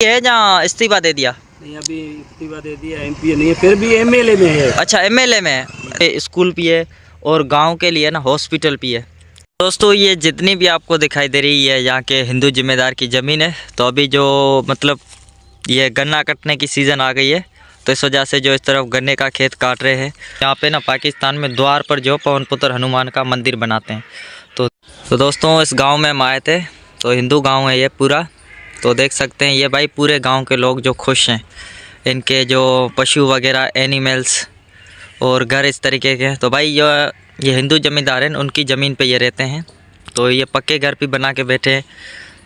है जहाँ इस्तीफा दे दिया? नहीं, अभी इस्तीफा दे दिया, एमपी नहीं है, फिर भी एमएलए में है। अच्छा, एमएलए में है। स्कूल भी है और गांव के लिए ना हॉस्पिटल भी है। दोस्तों, ये जितनी भी आपको दिखाई दे रही है यहाँ के हिंदू जिम्मेदार की ज़मीन है। तो अभी जो मतलब ये गन्ना कटने की सीज़न आ गई है, तो इस वजह से जो इस तरफ गन्ने का खेत काट रहे हैं। यहाँ पे ना पाकिस्तान में द्वार पर जो पवन पुत्र हनुमान का मंदिर बनाते हैं। तो दोस्तों, इस गांव में हम आए थे। तो हिंदू गांव है ये पूरा। तो देख सकते हैं ये भाई पूरे गांव के लोग जो खुश हैं, इनके जो पशु वगैरह एनिमल्स और घर इस तरीके के। तो भाई ये हिंदू ज़मींदार हैं, उनकी ज़मीन पे ये रहते हैं। तो ये पक्के घर भी बना के बैठे हैं।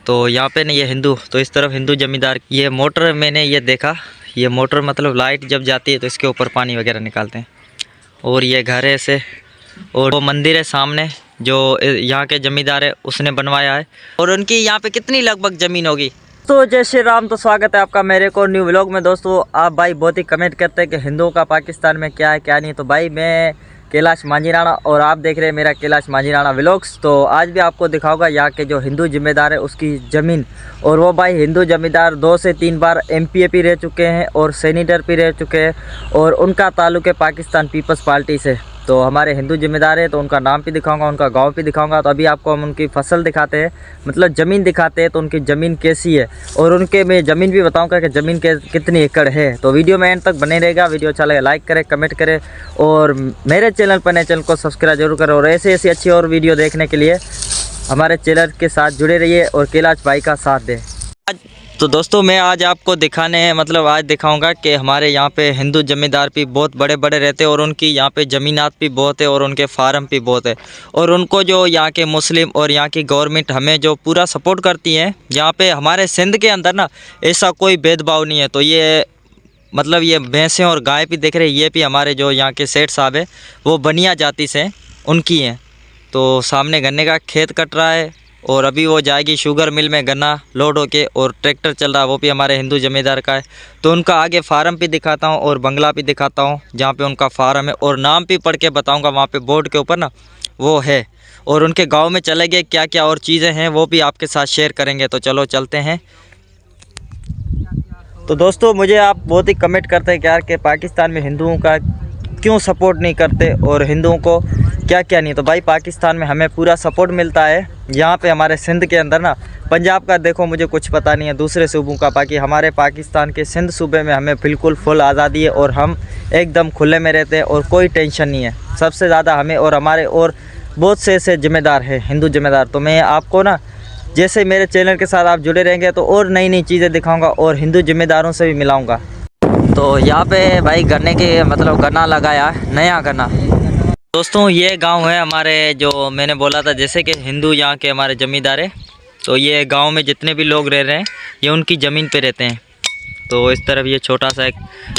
तो यहाँ पे ना ये हिंदू, तो इस तरफ हिंदू ज़मींदार। ये मोटर मैंने ये देखा, ये मोटर मतलब लाइट जब जाती है तो इसके ऊपर पानी वगैरह निकालते हैं। और ये घर है ऐसे, और वो मंदिर है सामने जो यहाँ के ज़मींदार है उसने बनवाया है। और उनकी यहाँ पे कितनी लगभग ज़मीन होगी? तो जय श्री राम। तो स्वागत है आपका मेरे को न्यू व्लॉग में। दोस्तों, आप भाई बहुत ही कमेंट करते हैं कि हिंदुओं का पाकिस्तान में क्या है क्या नहीं। तो भाई मैं कैलाश मांझी राणा और आप देख रहे हैं मेरा कैलाश मांझी राणा व्लॉग्स। तो आज भी आपको दिखाऊंगा यहाँ के जो हिंदू जिम्मेदार है उसकी ज़मीन। और वो भाई हिंदू जमींदार 2 से 3 बार एमपीए भी रह चुके हैं और सेनेटर भी रह चुके हैं। और उनका ताल्लुक है पाकिस्तान पीपल्स पार्टी से। तो हमारे हिंदू जिम्मेदार है, तो उनका नाम भी दिखाऊंगा, उनका गांव भी दिखाऊंगा। तो अभी आपको हम उनकी फसल दिखाते हैं, मतलब ज़मीन दिखाते हैं। तो उनकी ज़मीन कैसी है और उनके मैं ज़मीन भी बताऊंगा कि ज़मीन के कितनी एकड़ है। तो वीडियो में एंड तक बने रहेगा। वीडियो अच्छा लगे लाइक करें, कमेंट करें और मेरे चैनल पर नए चैनल को सब्सक्राइब जरूर करें। और ऐसे ऐसी अच्छी और वीडियो देखने के लिए हमारे चैनल के साथ जुड़े रहिए और कैलाश भाई का साथ दें। तो दोस्तों, मैं आज आपको आज दिखाऊंगा कि हमारे यहाँ पे हिंदू जमींदार भी बहुत बड़े बड़े रहते हैं और उनकी यहाँ पे ज़मीनात भी बहुत है और उनके फार्म भी बहुत है। और उनको जो यहाँ के मुस्लिम और यहाँ की गवर्नमेंट हमें जो पूरा सपोर्ट करती है। यहाँ पे हमारे सिंध के अंदर ना ऐसा कोई भेदभाव नहीं है। तो ये मतलब ये भैंसें और गाय भी देख रहे हैं, ये भी हमारे जो यहाँ के सेठ साहब है वो बनिया जाति से उनकी हैं। तो सामने गन्ने का खेत कट रहा है और अभी वो जाएगी शुगर मिल में गन्ना लोड होके। और ट्रैक्टर चल रहा है, वो भी हमारे हिंदू ज़मींदार का है। तो उनका आगे फार्म भी दिखाता हूँ और बंगला भी दिखाता हूँ जहाँ पे उनका फार्म है। और नाम भी पढ़ के बताऊँगा, वहाँ पे बोर्ड के ऊपर ना वो है। और उनके गांव में चले गए क्या क्या और चीज़ें हैं वो भी आपके साथ शेयर करेंगे। तो चलो चलते हैं। तो दोस्तों, मुझे आप बहुत ही कमेंट करते हैं कि यार कि पाकिस्तान में हिंदुओं का क्यों सपोर्ट नहीं करते और हिंदुओं को क्या क्या नहीं। तो भाई पाकिस्तान में हमें पूरा सपोर्ट मिलता है। यहाँ पे हमारे सिंध के अंदर ना, पंजाब का देखो मुझे कुछ पता नहीं है, दूसरे सूबों का, बाकी हमारे पाकिस्तान के सिंध सूबे में हमें बिल्कुल फुल आज़ादी है और हम एकदम खुले में रहते हैं और कोई टेंशन नहीं है। सबसे ज़्यादा हमें और हमारे और बहुत से ऐसे जिम्मेदार हैं हिंदू जिम्मेदार। तो मैं आपको ना जैसे मेरे चैनल के साथ आप जुड़े रहेंगे तो और नई नई चीज़ें दिखाऊँगा और हिंदू जिम्मेदारों से भी मिलाऊँगा। तो यहाँ पे भाई गन्ने के मतलब गन्ना लगाया है, नया गन्ना। दोस्तों, ये गांव है हमारे, जो मैंने बोला था जैसे कि हिंदू यहाँ के हमारे ज़मींदार है। तो ये गांव में जितने भी लोग रह रहे हैं ये उनकी ज़मीन पे रहते हैं। तो इस तरफ ये छोटा सा एक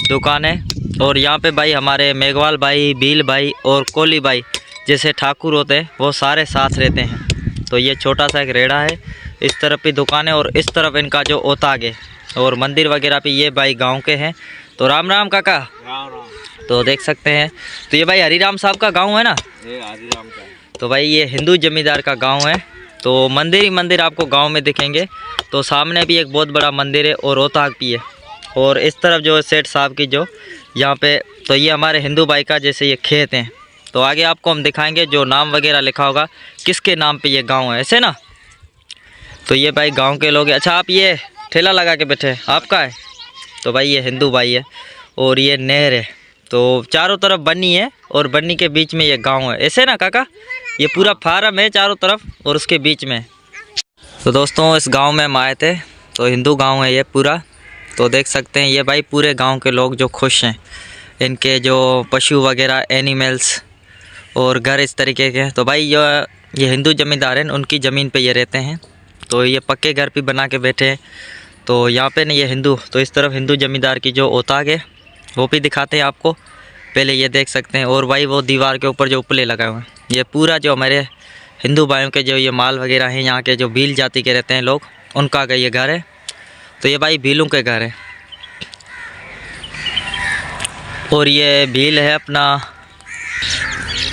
दुकान है। और यहाँ पे भाई हमारे मेघवाल भाई, भील भाई और कोली भाई जैसे ठाकुर होते हैं वो सारे साथ रहते हैं। तो ये छोटा सा एक रेड़ा है, इस तरफ भी दुकान है और इस तरफ इनका जो ओताग है और मंदिर वगैरह भी ये भाई गाँव के हैं। तो राम राम काका। राम राम। तो देख सकते हैं, तो ये भाई हरीराम साहब का गांव है ना? ये हरीराम का। तो भाई ये हिंदू जमींदार का गांव है। तो मंदिर ही मंदिर आपको गांव में दिखेंगे। तो सामने भी एक बहुत बड़ा मंदिर है और ओताग भी है। और इस तरफ जो है सेठ साहब की जो यहाँ पे, तो ये हमारे हिंदू भाई का जैसे ये खेत हैं। तो आगे आपको हम दिखाएंगे जो नाम वगैरह लिखा होगा किसके नाम पे ये गाँव है, ऐसे ना। तो ये भाई गाँव के लोग हैं। अच्छा, आप ये ठेला लगा के बैठे आपका है? तो भाई ये हिंदू भाई है और ये नहर है। तो चारों तरफ बन्नी है और बन्नी के बीच में ये गांव है, ऐसे ना काका? ये पूरा फार्म है चारों तरफ और उसके बीच में। तो दोस्तों, इस गांव में हम आए थे। तो हिंदू गांव है ये पूरा। तो देख सकते हैं ये भाई पूरे गांव के लोग जो खुश हैं, इनके जो पशु वगैरह एनिमल्स और घर इस तरीके के। तो भाई ये हिंदू ज़मींदार हैं, उनकी ज़मीन पर ये रहते हैं। तो ये पक्के घर भी बना के बैठे हैं। तो यहाँ पे ना ये हिंदू, तो इस तरफ हिंदू ज़मींदार की जो ओताग है वो भी दिखाते हैं आपको। पहले ये देख सकते हैं। और भाई वो दीवार के ऊपर जो उपले लगाए हुए हैं, ये पूरा जो हमारे हिंदू भाइयों के जो ये माल वगैरह हैं, यहाँ के जो भील जाति के रहते हैं लोग, उनका का ये घर है। तो ये भाई भीलों के घर है और ये भील है अपना।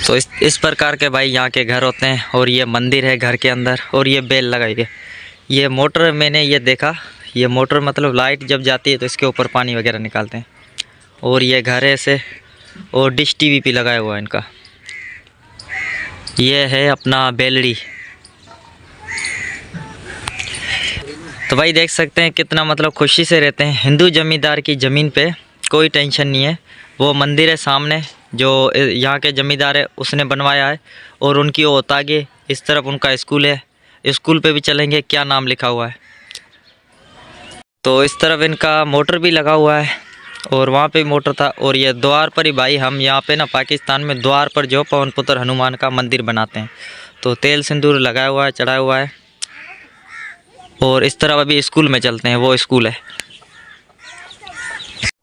तो इस प्रकार के भाई यहाँ के घर होते हैं। और ये मंदिर है घर के अंदर और ये बेल लगाई है। ये मोटर मैंने ये देखा, ये मोटर मतलब लाइट जब जाती है तो इसके ऊपर पानी वगैरह निकालते हैं। और ये घर है ऐसे, और डिश टीवी भी लगाया हुआ है इनका। ये है अपना बेलड़ी। तो भाई देख सकते हैं कितना मतलब खुशी से रहते हैं। हिंदू जमींदार की ज़मीन पे कोई टेंशन नहीं है। वो मंदिर है सामने, जो यहाँ के जमींदार है उसने बनवाया है। और उनकी वो आगे इस तरफ उनका स्कूल है। स्कूल पे भी चलेंगे, क्या नाम लिखा हुआ है। तो इस तरफ इनका मोटर भी लगा हुआ है, और वहाँ पे मोटर था। और ये द्वार पर ही भाई हम यहाँ पे ना पाकिस्तान में द्वार पर जो पवन पुत्र हनुमान का मंदिर बनाते हैं। तो तेल सिंदूर लगाया हुआ है, चढ़ाया हुआ है। और इस तरफ अभी स्कूल में चलते हैं, वो स्कूल है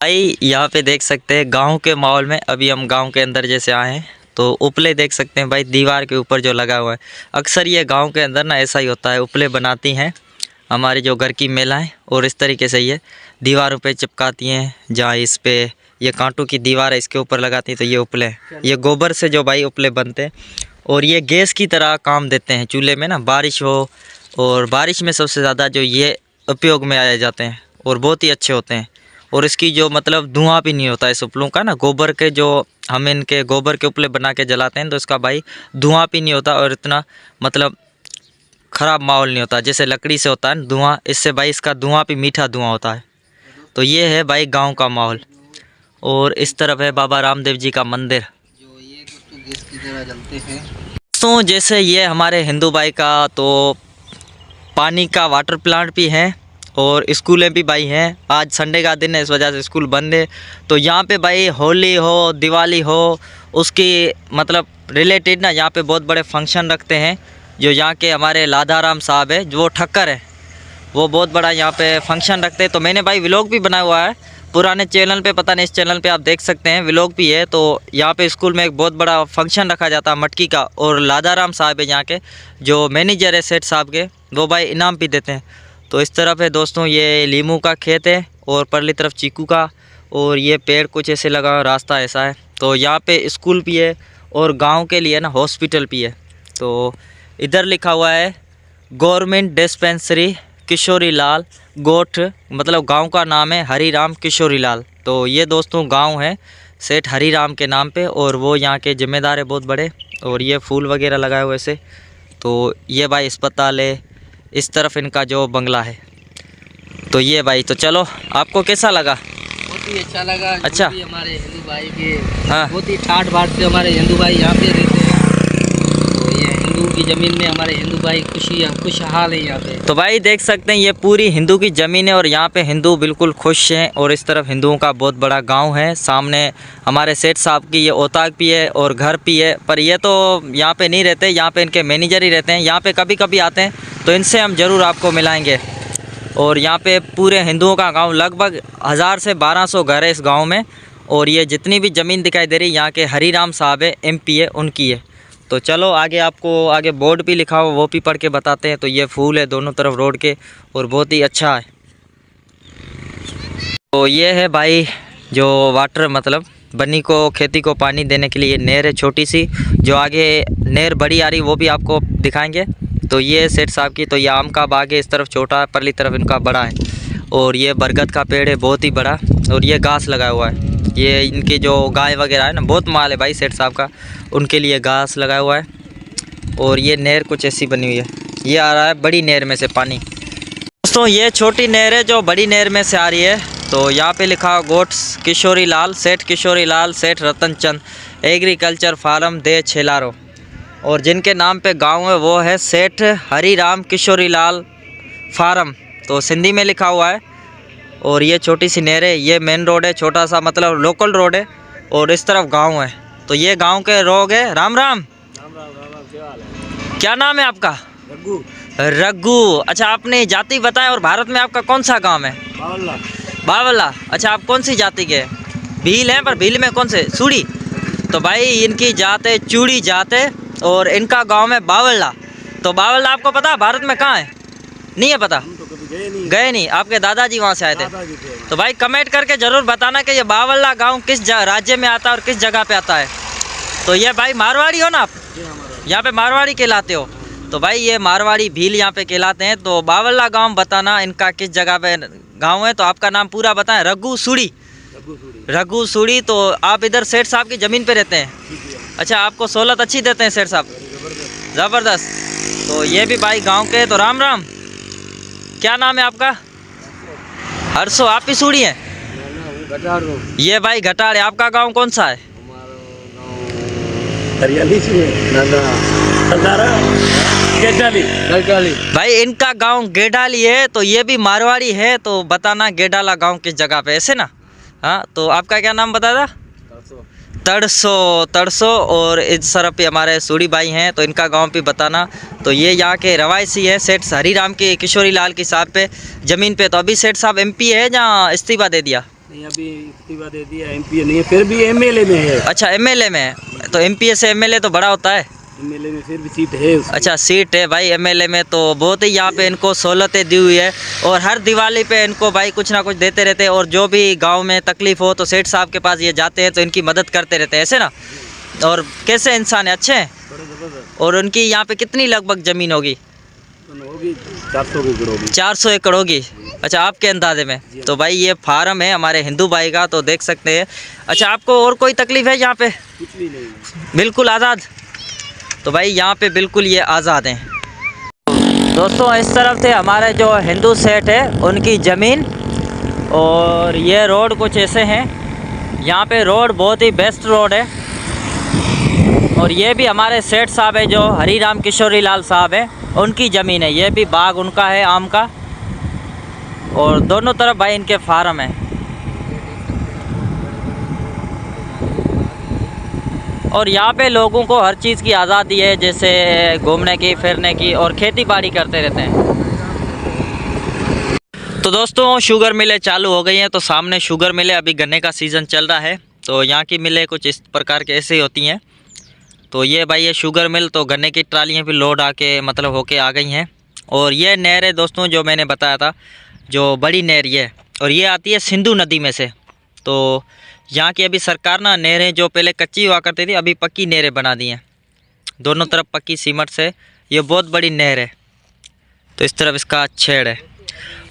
भाई। यहाँ पे देख सकते हैं गांव के माहौल में, अभी हम गांव के अंदर जैसे आए हैं। तो उपले देख सकते हैं भाई दीवार के ऊपर जो लगा हुआ है। अक्सर ये गांव के अंदर ना ऐसा ही होता है, उपले बनाती हैं हमारी जो घर की महिलाएं, और इस तरीके से ये दीवारों पे चिपकाती हैं। जहाँ इस पे ये कांटों की दीवार है इसके ऊपर लगाती हैं, तो ये उपले, ये गोबर से जो भाई उपले बनते हैं। और ये गैस की तरह काम देते हैं चूल्हे में ना, बारिश हो, और बारिश में सबसे ज़्यादा जो ये उपयोग में आए जाते हैं, और बहुत ही अच्छे होते हैं। और इसकी जो मतलब धुआं भी नहीं होता इस उपलों का ना, गोबर के जो हम इनके गोबर के उपले बना के जलाते हैं तो इसका भाई धुआं भी नहीं होता, और इतना मतलब ख़राब माहौल नहीं होता जैसे लकड़ी से होता है धुआं। इससे भाई इसका धुआं भी मीठा धुआं होता है। तो ये है भाई गांव का माहौल। और इस तरफ है बाबा रामदेव जी का मंदिर, जो ये दोस्तों गैस की तरह जलते हैं। दोस्तों जैसे ये हमारे हिंदू भाई का तो पानी का वाटर प्लांट भी है, और स्कूलें भी भाई हैं। आज संडे का दिन है, इस वजह से स्कूल बंद है। तो यहाँ पे भाई होली हो, दिवाली हो, उसकी मतलब रिलेटेड ना यहाँ पे बहुत बड़े फंक्शन रखते हैं। जो यहाँ के हमारे लाधाराम साहब है, जो ठक्कर है, वो बहुत बड़ा यहाँ पे फंक्शन रखते हैं। तो मैंने भाई व्लॉग भी बनाया हुआ है पुराने चैनल पे, पता नहीं इस चैनल पे आप देख सकते हैं, व्लॉग भी है। तो यहाँ पे स्कूल में एक बहुत बड़ा फंक्शन रखा जाता है मटकी का, और लाधाराम साहब है यहाँ के जो मैनेजर है सेठ साहब के, वो भाई इनाम भी देते हैं। तो इस तरफ है दोस्तों ये लीमू का खेत है, और परली तरफ चीकू का, और ये पेड़ कुछ ऐसे लगा, रास्ता ऐसा है। तो यहाँ पे स्कूल भी है, और गांव के लिए ना हॉस्पिटल भी है। तो इधर लिखा हुआ है गवर्नमेंट डिस्पेंसरी किशोरी लाल गोठ, मतलब गांव का नाम है हरीराम किशोरी लाल। तो ये दोस्तों गांव है सेठ हरीराम के नाम पे, और वो यहाँ के जिम्मेदार है बहुत बड़े। और ये फूल वगैरह लगाए हुए से। तो ये भाई अस्पताल है, इस तरफ इनका जो बंगला है। तो ये भाई, तो चलो आपको कैसा लगा? बहुत ही अच्छा लगा। अच्छा, हमारे हिंदू भाई के हाँ, बहुत ही ठाठ बाट से हमारे हिंदू भाई यहाँ पे रहते हैं। तो ये हिंदू की ज़मीन में हमारे हिंदू भाई खुशहाल है यहाँ पे। तो भाई देख सकते हैं ये पूरी हिंदू की ज़मीन है, और यहाँ पे हिंदू बिल्कुल खुश हैं। और इस तरफ हिंदुओं का बहुत बड़ा गांव है। सामने हमारे सेठ साहब की ये औताक भी है, और घर भी है। पर ये तो यहाँ पे नहीं रहते, यहाँ पे इनके मैनेजर ही रहते हैं। यहाँ पे कभी कभी आते हैं, तो इनसे हम ज़रूर आपको मिलाएंगे। और यहाँ पे पूरे हिंदुओं का गांव, लगभग 1000 से 1200 घर है इस गांव में। और ये जितनी भी ज़मीन दिखाई दे रही है यहाँ के हरीराम साहब है, MP है, उनकी है। तो चलो आगे आपको आगे बोर्ड भी लिखा हुआ वो भी पढ़ के बताते हैं। तो ये फूल है दोनों तरफ रोड के, और बहुत ही अच्छा है। तो ये है भाई जो वाटर मतलब बन्नी को खेती को पानी देने के लिए नहर है छोटी सी। जो आगे नहर बड़ी आ रही वो भी आपको दिखाएंगे। तो ये सेठ साहब की, तो ये आम का बाग है, इस तरफ छोटा है, परली तरफ इनका बड़ा है। और ये बरगद का पेड़ है बहुत ही बड़ा, और ये घास लगा हुआ है। ये इनकी जो गाय वगैरह है ना, बहुत माल है भाई सेठ साहब का, उनके लिए घास लगाया हुआ है। और ये नहर कुछ ऐसी बनी हुई है, ये आ रहा है बड़ी नहर में से पानी। दोस्तों ये छोटी नहर है जो बड़ी नहर में से आ रही है। तो यहाँ पे लिखा हुआ गोठ किशोरी लाल, सेठ किशोरी लाल, सेठ रतन चंद एग्रीकल्चर फार्म दे छेलारो। और जिनके नाम पे गांव है वो है सेठ हरीराम किशोरी लाल फार्म, तो सिंधी में लिखा हुआ है। और ये छोटी सी नहर है, ये मेन रोड है, छोटा सा मतलब लोकल रोड है। और इस तरफ गांव है। तो ये गांव के लोग है। राम राम, क्या नाम है आपका? रघु। रघु, अच्छा आपने जाति बताएं। और भारत में आपका कौन सा गांव है? बावला। बावला, अच्छा आप कौन सी जाति के? भील हैं, पर भील में कौन से? सूड़ी। तो भाई इनकी जात है चूड़ी जात है, और इनका गांव है बावला। तो बावला आपको पता है भारत में कहाँ है? नहीं है पता? हम तो कभी गए नहीं, आपके दादाजी वहाँ से आए थे। दादाजी थे। तो भाई कमेंट करके ज़रूर बताना कि ये बावला गांव किस राज्य में आता है और किस जगह पे आता है। तो ये भाई मारवाड़ी हो ना आप? ये हमारा यहाँ पे मारवाड़ी कहलाते हो। तो भाई ये मारवाड़ी भील यहाँ पे कहलाते हैं। तो बावला गांव बताना इनका किस जगह पे गांव है। तो आपका नाम पूरा बताएं। रघु सूड़ी। रघु सूड़ी। तो आप इधर सेठ साहब की ज़मीन पे रहते हैं? अच्छा, आपको सहूलत अच्छी देते हैं सेठ साहब? ज़बरदस्त। तो ये भी भाई गांव के। तो राम राम, क्या नाम है आपका? हर्षो। आप भी सूड़ी हैं? ये भाई घटाड़ है। आपका गांव कौन सा है? भाई इनका गांव गेडाली है। तो ये भी मारवाड़ी है। तो बताना गेडाला गांव किस जगह पे, ऐसे ना? हाँ, तो आपका क्या नाम बता था? तड़सो। तड़सो। और इस तरफ पे हमारे सूड़ी भाई हैं, तो इनका गांव भी बताना। तो ये यहाँ के रवायसी है, सेठ हरीराम की किशोरी लाल की साहब पे ज़मीन पे। तो अभी सेठ साहब एमपी है या इस्तीफा दे दिया? नहीं, अभी इस्तीफा दे दिया। एमपी नहीं है, फिर भी एमएलए में है। अच्छा, एमएलए में है। तो एमपी से एमएलए तो बड़ा होता है। एमएलए में फिर भी सीट है उसकी। अच्छा, सीट है भाई एमएलए में। तो बहुत ही यहाँ पे इनको सहूलतें दी हुई है। और हर दिवाली पे इनको भाई कुछ ना कुछ देते रहते हैं। और जो भी गांव में तकलीफ़ हो तो सेठ साहब के पास ये जाते हैं, तो इनकी मदद करते रहते हैं, ऐसे ना? और कैसे इंसान है, अच्छे हैं? और उनकी यहाँ पे कितनी लगभग ज़मीन होगी? 400 एकड़ होगी। अच्छा, आपके अंदाजे में? तो भाई ये फार्म है हमारे हिंदू भाई का, तो देख सकते हैं। अच्छा, आपको और कोई तकलीफ़ है यहाँ पे? कुछ भी नहीं, बिल्कुल आज़ाद। तो भाई यहाँ पे बिल्कुल ये आज़ाद हैं। दोस्तों इस तरफ से हमारे जो हिंदू सेठ है उनकी ज़मीन। और ये रोड कुछ ऐसे हैं। यहाँ पे रोड बहुत ही बेस्ट रोड है। और ये भी हमारे सेठ साहब है जो हरीराम किशोरी लाल साहब है, उनकी ज़मीन है। ये भी बाग उनका है आम का। और दोनों तरफ भाई इनके फार्म है। और यहाँ पे लोगों को हर चीज़ की आज़ादी है, जैसे घूमने की, फिरने की, और खेती बाड़ी करते रहते हैं। तो दोस्तों शुगर मिलें चालू हो गई हैं। तो सामने शुगर मिलें, अभी गन्ने का सीज़न चल रहा है। तो यहाँ की मिलें कुछ इस प्रकार के ऐसे ही होती हैं। तो ये भाई ये शुगर मिल। तो गन्ने की ट्रालियाँ भी लोड आके मतलब होके आ गई हैं। और ये नहर है दोस्तों जो मैंने बताया था, जो बड़ी नहर ये, और ये आती है सिंधु नदी में से। तो यहाँ की अभी सरकार ना नहरें जो पहले कच्ची हुआ करती थी, अभी पक्की नहरें बना दी हैं। दोनों तरफ पक्की सीमेंट से। ये बहुत बड़ी नहर है। तो इस तरफ इसका छेड़ है।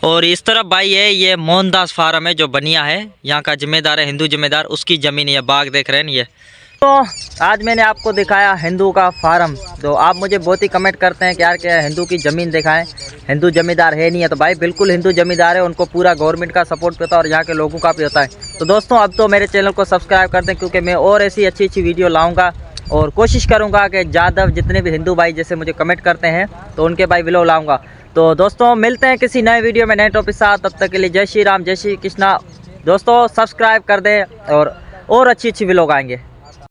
और इस तरफ भाई है ये मोहनदास फार्म है जो बनिया है, यहाँ का जिम्मेदार है, हिंदू जिम्मेदार, उसकी ज़मीन है। बाग देख रहे हैं ये। तो आज मैंने आपको दिखाया हिंदू का फार्म। तो आप मुझे बहुत ही कमेंट करते हैं कि यार क्या हिंदू की ज़मीन दिखाएं, हिंदू जमींदार है नहीं है। तो भाई बिल्कुल हिंदू जमींदार है, उनको पूरा गवर्नमेंट का सपोर्ट होता है और यहाँ के लोगों का भी होता है। तो दोस्तों अब तो मेरे चैनल को सब्सक्राइब कर दें, क्योंकि मैं और ऐसी अच्छी अच्छी वीडियो लाऊँगा। और कोशिश करूँगा कि ज़्यादा जितने भी हिंदू भाई जैसे मुझे कमेंट करते हैं तो उनके भाई व्लॉग लाऊँगा। तो दोस्तों मिलते हैं किसी नए वीडियो में नए टॉपिक के साथ। तब तक के लिए जय श्री राम, जय श्री कृष्णा। दोस्तों सब्सक्राइब कर दें और अच्छी अच्छी व्लॉग आएंगे।